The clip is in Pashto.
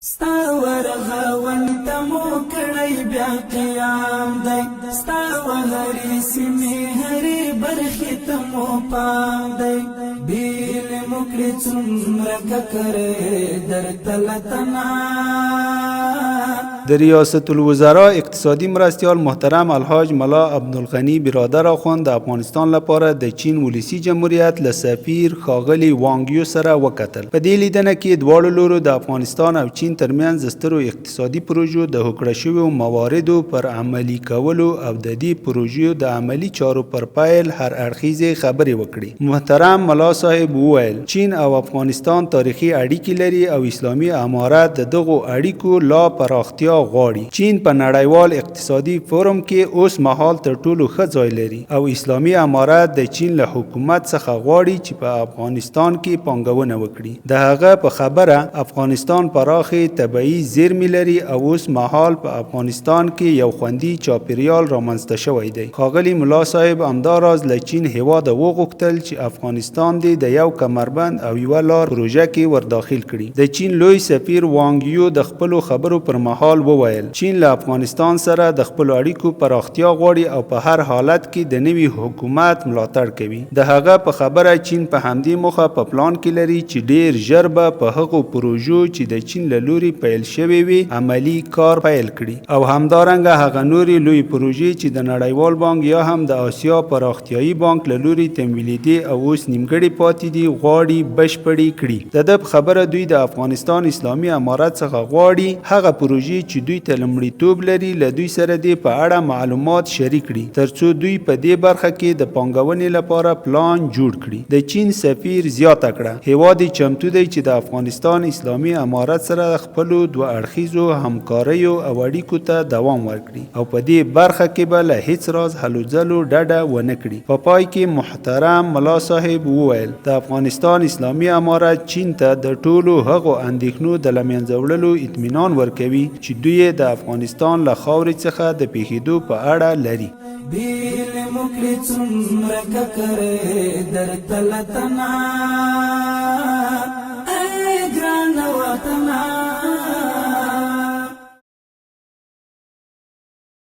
ستا ورغاون ته مو کړی بیا قیام دی ستا وهرې سیمې هرې برخې ته مو پام دی بیل مو کړې څومره ککرې درته له تنا در ریاست الوزراء اقتصادی مرستیال محترم الحاج ملا عبدالغنی برادر آخوند د افغانستان لپاره د چین ولسی جمهوریت له سفیر ښاغلي وانګ یو سره وکتل. په دې لیدنه کې دواړو لورو د افغانستان او چین ترمنځ سترو اقتصادي پروژو د هوکړه شویو مواردو پر عملي کولو او د دې پروژو د عملي چارو پر پیل هر اړخیزې خبرې وکړي. محترم ملا صاحب وویل چین او افغانستان تاریخي اړیکې لري او اسلامي امارت د دغو اړیکو لا پراختیا غواړي. چین په نړیوال اقتصادي فورم کې اوس مهال تر ټولو ښه ځای لري او اسلامي امارت د چین له حکومت څخه غواړي چې په افغانستان کې پانګونه وکړي. د هغه په خبره افغانستان پراخې طبیعي زیرمې لري او اوس مهال په افغانستان کې یو خوندي چاپیریال رامنځته شوی دی. ښاغلي ملا صاحب همداراز له چین هیواده وغوښتل چې افغانستان د یو کمربند او یوه لار پروژه کې ورداخل کړي. د چین لوی سفیر وانګ یو د خپلو خبرو پر مهال وویل چین له افغانستان سره د خپلو اړیکو پراختیا غواړي او په هر حالت کې د نوي حکومت ملاتړ کوي. د هغه په خبره چین په همدې موخه په پلان کې لري چې ډیر ژر به په هغو پروژو چې د چین له لوري پیل شوي وي عملی کار پیل کړي او همدارنګه هغه نورې لوی پروژې چې د نړیوال بانک یا هم د آسیا پراختیایي بانک له لوري تمویلېدې او اوس نیمګړې پاتې دي غواړي بشپړې کړي. د ده په خبره دوی د افغانستان اسلامي امارت څخه غواړي هغه پروژې چې دوی ته لومړیتوب لري له دوی سره دې په اړه معلومات شریک کړي ترڅو دوی په دې برخه کې د پانګونې لپاره پلان جوړ کړي. د چین سفیر زیاته کړه هیواد چمتو دی چې د افغانستان اسلامي امارت سره خپلو دوه اړخیزو همکاریو او اړیکو ته دوام ورکړي او په دې برخه کې به له هیڅ راز هلو ځلو ډډه ونه کړي. په پای کې محترم ملا صاحب وویل د افغانستان اسلامي امارت چین ته د ټولو هغو اندېښنو د له منځه وړلو اطمینان ورکوي چې دوی د افغانستان له خاورې څخه د پیښېدو په اړه لري. بیل مو کړې څومره ککرې درته له تنا ای ګرانه وطنه